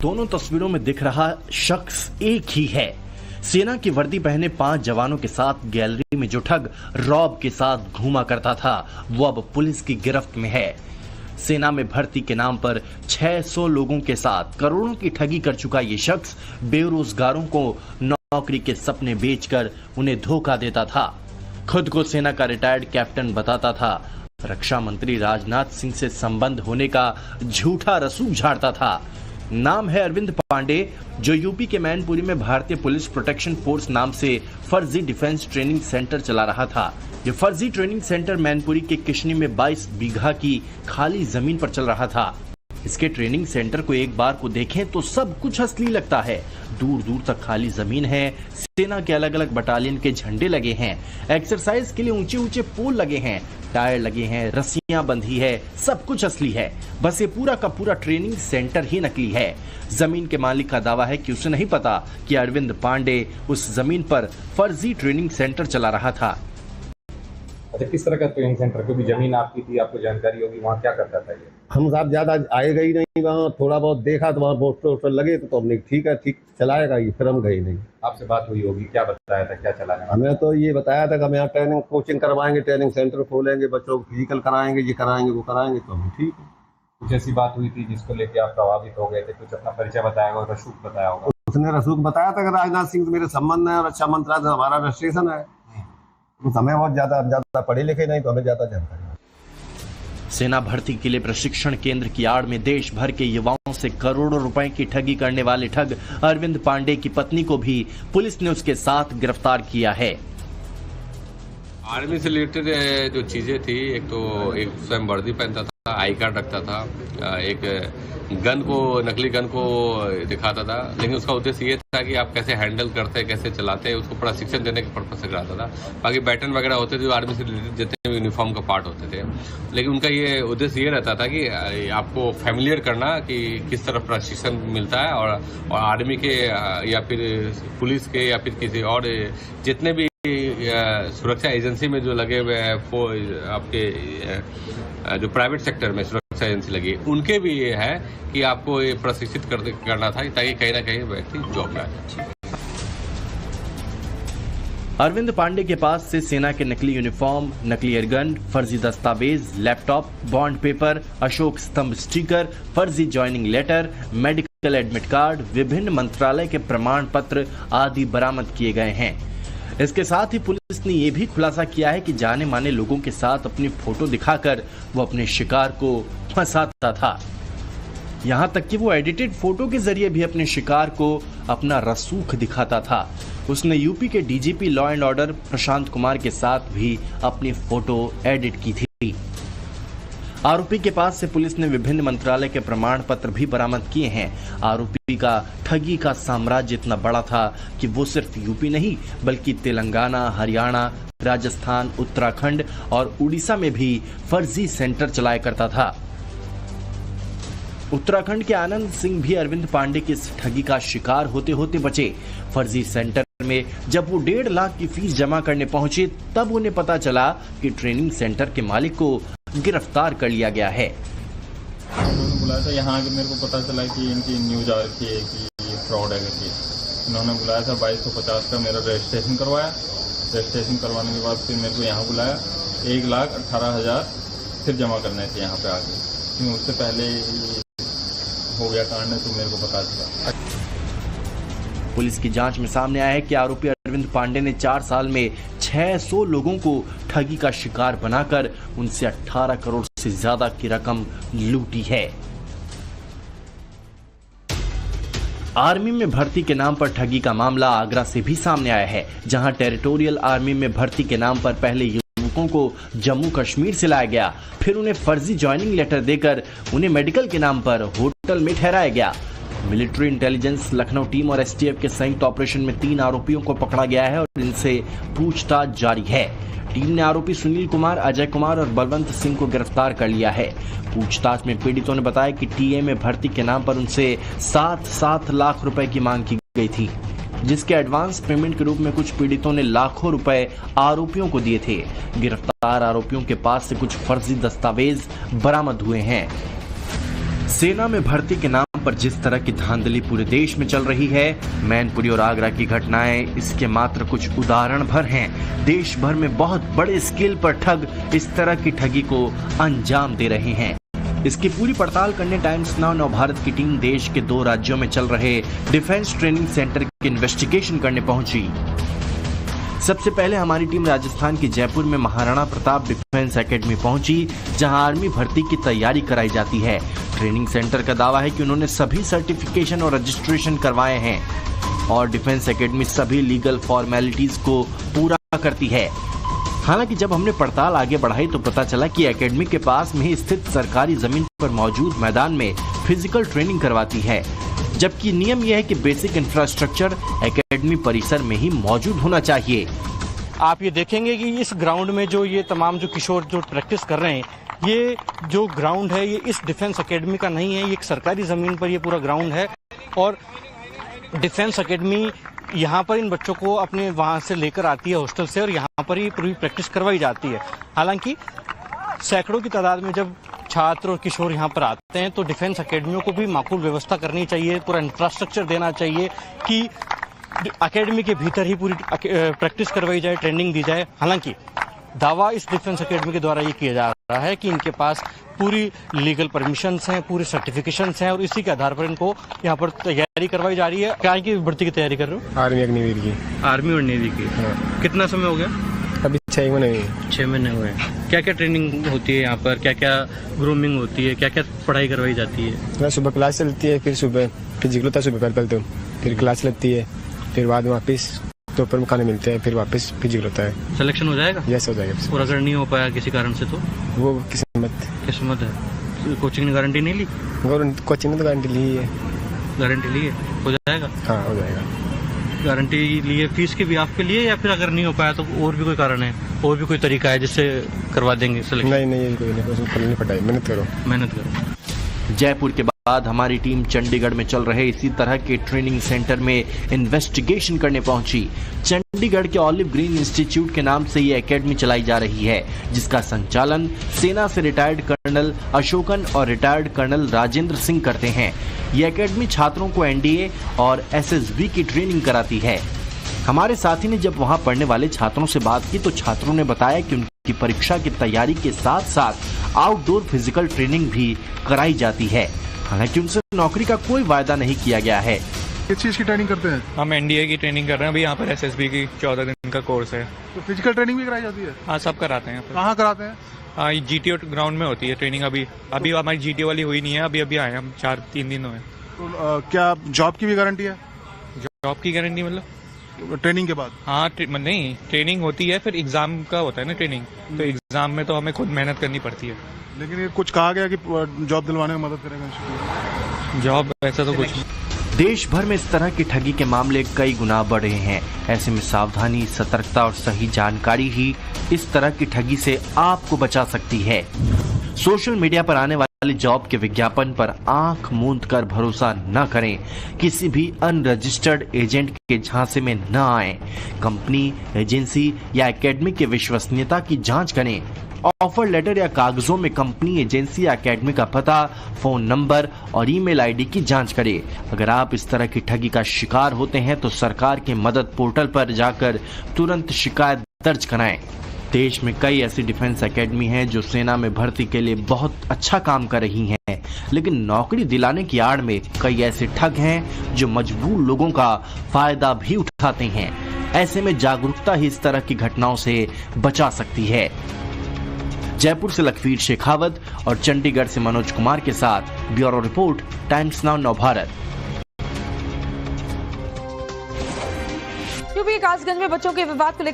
दोनों तस्वीरों में दिख रहा शख्स एक ही है। सेना की वर्दी पहने 5 जवानों के साथ गैलरी में जो ठग रौब के साथ घूमा करता था, वो अब पुलिस की गिरफ्त में है। सेना में भर्ती के नाम पर 600 लोगों के साथ करोड़ों की ठगी कर चुका ये शख्स बेरोजगारों को नौकरी के सपने बेचकर उन्हें धोखा देता था। खुद को सेना का रिटायर्ड कैप्टन बताता था। रक्षा मंत्री राजनाथ सिंह से संबंध होने का झूठा रसूख झाड़ता था। नाम है अरविंद पांडे, जो यूपी के मैनपुरी में भारतीय पुलिस प्रोटेक्शन फोर्स नाम से फर्जी डिफेंस ट्रेनिंग सेंटर चला रहा था। ये फर्जी ट्रेनिंग सेंटर मैनपुरी के किशनी में 22 बीघा की खाली जमीन पर चल रहा था। इसके ट्रेनिंग सेंटर को एक बार को देखें तो सब कुछ असली लगता है। दूर दूर तक खाली जमीन है, सेना के अलग अलग बटालियन के झंडे लगे हैं, एक्सरसाइज के लिए ऊंचे ऊंचे पोल लगे हैं, टायर लगे हैं, रस्सियां बंधी है, सब कुछ असली है। बस ये पूरा का पूरा ट्रेनिंग सेंटर ही नकली है। जमीन के मालिक का दावा है कि उसे नहीं पता कि अरविंद पांडे उस जमीन पर फर्जी ट्रेनिंग सेंटर चला रहा था। अच्छा, किस तरह का ट्रेनिंग सेंटर? क्योंकि जमीन आपकी थी, आपको जानकारी होगी, वहाँ क्या करता था ये? हम साहब ज्यादा आएगा ही नहीं, वहाँ थोड़ा बहुत देखा तो वहाँ पोस्टर लगे तो हमने ठीक है, ठीक चलाएगा ये, फिर हम गए नहीं। आपसे बात हुई होगी, क्या बताया था, क्या चलाया? हमें तो ये बताया था कि हम यहाँ ट्रेनिंग कोचिंग करवाएंगे, ट्रेनिंग सेंटर खोलेंगे, बच्चों को फिजिकल कराएंगे, ये कराएंगे वो कराएंगे, तो हम ठीक है। कुछ ऐसी बात हुई थी जिसको लेके आप प्रभावित हो गए थे? कुछ अपना परिचय बताया होगा, रसूख बताया होगा? उसने रसूख बताया था कि राजनाथ सिंह से मेरे संबंध है और रक्षा मंत्रालय से हमारा रजिस्ट्रेशन है। तो हमें बहुत ज्यादा पढ़े लिखे नहीं, तो हमें ज्यादा जानकारी। सेना भर्ती के लिए प्रशिक्षण केंद्र की आड़ में देश भर के युवाओं से करोड़ों रुपए की ठगी करने वाले ठग अरविंद पांडे की पत्नी को भी पुलिस ने उसके साथ गिरफ्तार किया है। आर्मी से रिलेटेड जो चीजें थी, एक तो एक स्वयं वर्दी पहनता था, आई कार्ड रखता था, एक गन को, नकली गन को दिखाता था, लेकिन उसका उद्देश्य ये था कि आप कैसे हैंडल करते हैं, कैसे चलाते हैं, उसको प्रशिक्षण देने के पर्पज से कराता था। बाकी बैटन वगैरह होते थे, आर्मी से रिलेटेड जितने भी यूनिफॉर्म का पार्ट होते थे, लेकिन उनका ये उद्देश्य ये रहता था कि आपको फैमिलियर करना कि किस तरह प्रशिक्षण मिलता है और आर्मी के या फिर पुलिस के या फिर किसी और जितने भी सुरक्षा एजेंसी में जो लगे हुए हैं, आपके जो प्राइवेट सेक्टर में सुरक्षा एजेंसी लगी, उनके भी ये है कि आपको ये प्रशिक्षित करना था ताकि कहीं ना कहीं व्यक्ति जॉब में आ जाए। अरविंद पांडे के पास से सेना के नकली यूनिफॉर्म, नकली एयरगन, फर्जी दस्तावेज, लैपटॉप, बॉन्ड पेपर, अशोक स्तंभ स्टिकर, फर्जी joining letter, medical admit card, विभिन्न मंत्रालय के प्रमाण पत्र आदि बरामद किए गए हैं। इसके साथ ही पुलिस ने यह भी खुलासा किया है कि जाने माने लोगों के साथ अपनी फोटो दिखाकर वो अपने शिकार को फंसाता था। यहां तक कि वो एडिटेड फोटो के जरिए भी अपने शिकार को अपना रसूख दिखाता था। उसने यूपी के DGP law and order Prashant Kumar के साथ भी अपनी फोटो एडिट की थी। आरोपी के पास से पुलिस ने विभिन्न मंत्रालय के प्रमाण पत्र भी बरामद किए हैं। आरोपी का ठगी का साम्राज्य इतना बड़ा था कि वो सिर्फ यूपी नहीं बल्कि तेलंगाना, हरियाणा, राजस्थान, उत्तराखंड और उड़ीसा में भी फर्जी सेंटर चलाया करता था। उत्तराखंड के आनंद सिंह भी अरविंद पांडे की इस ठगी का शिकार होते होते बचे। फर्जी सेंटर में जब वो 1.5 लाख की फीस जमा करने पहुंचे, तब उन्हें पता चला कि ट्रेनिंग सेंटर के मालिक को गिरफ्तार कर लिया गया है। उन्होंने बुलाया था यहाँ आके, मेरे को पता चला कि इनकी न्यूज आ रखी है कि ये फ्रॉड है करके। उन्होंने बुलाया था 2250 का मेरा रजिस्ट्रेशन करवाया। रजिस्ट्रेशन करवाने के बाद फिर मेरे को यहाँ बुलाया, 1,18,000 फिर जमा करने थे यहाँ पे आके, क्योंकि उससे पहले हो गया कांड, तो मेरे को पता चला। पुलिस की जांच में सामने आया है कि आरोपी अरविंद पांडे ने 4 साल में 600 लोगों को ठगी का शिकार बनाकर उनसे 18 करोड़ से ज्यादा की रकम लूटी है। आर्मी में भर्ती के नाम पर ठगी का मामला आगरा से भी सामने आया है, जहां टेरिटोरियल आर्मी में भर्ती के नाम पर पहले युवकों को जम्मू कश्मीर से लाया गया, फिर उन्हें फर्जी ज्वाइनिंग लेटर देकर उन्हें मेडिकल के नाम पर होटल में ठहराया गया। मिलिट्री इंटेलिजेंस लखनऊ टीम और एसटीएफ के संयुक्त ऑपरेशन में 3 आरोपियों को पकड़ा गया है और इनसे पूछताछ जारी है। टीम ने आरोपी सुनील कुमार, अजय कुमार और बलवंत सिंह को गिरफ्तार कर लिया है। पूछताछ में पीड़ितों ने बताया कि टीए में भर्ती के नाम पर उनसे 7 लाख रुपए की मांग की गई थी, जिसके एडवांस पेमेंट के रूप में कुछ पीड़ितों ने लाखों रुपए आरोपियों को दिए थे। गिरफ्तार आरोपियों के पास से कुछ फर्जी दस्तावेज बरामद हुए हैं। सेना में भर्ती के नाम पर जिस तरह की धांधली पूरे देश में चल रही है, मैनपुरी और आगरा की घटनाएं इसके मात्र कुछ उदाहरण भर हैं। देश भर में बहुत बड़े स्केल पर ठग इस तरह की ठगी को अंजाम दे रहे हैं। इसकी पूरी पड़ताल करने टाइम्स नाउ नवभारत की टीम देश के 2 राज्यों में चल रहे डिफेंस ट्रेनिंग सेंटर की इन्वेस्टिगेशन करने पहुंची। सबसे पहले हमारी टीम राजस्थान के जयपुर में महाराणा प्रताप डिफेंस एकेडमी पहुंची, जहां आर्मी भर्ती की तैयारी कराई जाती है। ट्रेनिंग सेंटर का दावा है कि उन्होंने सभी सर्टिफिकेशन और रजिस्ट्रेशन करवाए हैं और डिफेंस एकेडमी सभी लीगल फॉर्मेलिटीज को पूरा करती है। हालांकि जब हमने पड़ताल आगे बढ़ाई तो पता चला कि एकेडमी के पास में ही स्थित सरकारी जमीन पर मौजूद मैदान में फिजिकल ट्रेनिंग करवाती है, जबकि नियम यह है कि बेसिक इंफ्रास्ट्रक्चर एकेडमी परिसर में ही मौजूद होना चाहिए। आप ये देखेंगे कि इस ग्राउंड में जो ये तमाम जो किशोर जो प्रैक्टिस कर रहे हैं, ये जो ग्राउंड है ये इस डिफेंस एकेडमी का नहीं है, ये एक सरकारी ज़मीन पर ये पूरा ग्राउंड है और डिफेंस एकेडमी यहाँ पर इन बच्चों को अपने वहाँ से लेकर आती है हॉस्टल से और यहाँ पर ही पूरी प्रैक्टिस करवाई जाती है। हालांकि सैकड़ों की तादाद में जब छात्र और किशोर यहाँ पर आते हैं तो डिफेंस एकेडमियों को भी माकूल व्यवस्था करनी चाहिए, पूरा इंफ्रास्ट्रक्चर देना चाहिए कि एकेडमी के भीतर ही पूरी प्रैक्टिस करवाई जाए, ट्रेनिंग दी जाए। हालांकि दावा इस डिफेंस एकेडमी के द्वारा ये किया जा रहा है कि इनके पास पूरी लीगल परमिशंस हैं, पूरी सर्टिफिकेशंस हैं और इसी के आधार पर इनको यहाँ पर तैयारी करवाई जा रही है। क्या की भर्ती की तैयारी कर रहे हो? आर्मी अग्निवीर की। आर्मी और नेवी की। हाँ। कितना समय हो गया? अभी 6 महीने हुए। 6 महीने हुए। क्या क्या ट्रेनिंग होती है यहाँ पर, क्या क्या ग्रूमिंग होती है, क्या क्या पढ़ाई करवाई जाती है? सुबह क्लास चलती है, फिर सुबह फिजिकल होता है, सुबह पहले तो फिर क्लास लगती है, फिर बाद में वापस दोपहर में खाने मिलते हैं, फिर वापस फिजिकल होता है। सिलेक्शन हो जाएगा? यस, हो जाएगा। और अगर नहीं हो पाया किसी कारण से तो? वो किस्मत है। कोचिंग ने गारंटी नहीं ली? कोचिंग ने तो गारंटी ली है। गारंटी ली है, हो जाएगा? हाँ, हो जाएगा। गारंटी लिए फीस के भी आपके लिए या फिर अगर नहीं हो पाया तो और भी कोई कारण है, और भी कोई तरीका है जिससे करवा देंगे सिलेक्शन? नहीं, कोई नहीं पढ़ाई, मेहनत करो। जयपुर के बाद हमारी टीम चंडीगढ़ में चल रहे इसी तरह के ट्रेनिंग सेंटर में इन्वेस्टिगेशन करने पहुंची। चंडीगढ़ के ऑलिव ग्रीन इंस्टीट्यूट के नाम से ये एकेडमी चलाई जा रही है, जिसका संचालन सेना से रिटायर्ड कर्नल अशोकन और रिटायर्ड कर्नल राजेंद्र सिंह करते हैं। ये एकेडमी छात्रों को एनडीए और एसएसबी की ट्रेनिंग कराती है। हमारे साथी ने जब वहां पढ़ने वाले छात्रों से बात की तो छात्रों ने बताया कि उनकी परीक्षा की तैयारी के साथ साथ आउटडोर फिजिकल ट्रेनिंग भी कराई जाती है। हालांकि उनसे नौकरी का कोई वायदा नहीं किया गया है। किस चीज़ की ट्रेनिंग करते हैं? हम एनडीए की ट्रेनिंग कर रहे हैं। अभी यहाँ पर एसएसबी की 14 दिन का कोर्स है। तो फिजिकल ट्रेनिंग भी कराई जाती है? हाँ, सब कराते हैं। कहाँ कराते हैं? हाँ, जीटीओ ग्राउंड में होती है ट्रेनिंग। अभी हमारी जीटीओ वाली हुई नहीं है, अभी आए हम 3 दिन हुए। तो क्या जॉब की भी गारंटी है? जॉब की गारंटी मतलब ट्रेनिंग के बाद? हाँ, नहीं, ट्रेनिंग होती है, फिर एग्जाम का होता है ना ट्रेनिंग, तो एग्जाम में तो हमें खुद मेहनत करनी पड़ती है। लेकिन ये कुछ कहा गया कि जॉब दिलवाने में मदद करेगा? जॉब ऐसा तो कुछ नहीं। देश भर में इस तरह की ठगी के मामले कई गुना बढ़ रहे हैं। ऐसे में सावधानी, सतर्कता और सही जानकारी ही इस तरह की ठगी से आपको बचा सकती है। सोशल मीडिया पर आने वाले जॉब के विज्ञापन पर आंख मूंद कर भरोसा न करें। किसी भी अनरजिस्टर्ड एजेंट के झांसे में न आए। कंपनी, एजेंसी या एकेडमी के विश्वसनीयता की जांच करें। ऑफर लेटर या कागजों में कंपनी, एजेंसी या एकेडमी का पता, फोन नंबर और ईमेल आईडी की जांच करें। अगर आप इस तरह की ठगी का शिकार होते हैं तो सरकार के मदद पोर्टल पर जाकर तुरंत शिकायत दर्ज कराएं। देश में कई ऐसी डिफेंस एकेडमी हैं जो सेना में भर्ती के लिए बहुत अच्छा काम कर रही हैं, लेकिन नौकरी दिलाने की आड़ में कई ऐसे ठग हैं जो मजबूर लोगों का फायदा भी उठाते हैं। ऐसे में जागरूकता ही इस तरह की घटनाओं से बचा सकती है। जयपुर से लखवीर शेखावत और चंडीगढ़ से मनोज कुमार के साथ bureau report, times now Navbharat. UP के कासगंज में बच्चों के विवाद को लेकर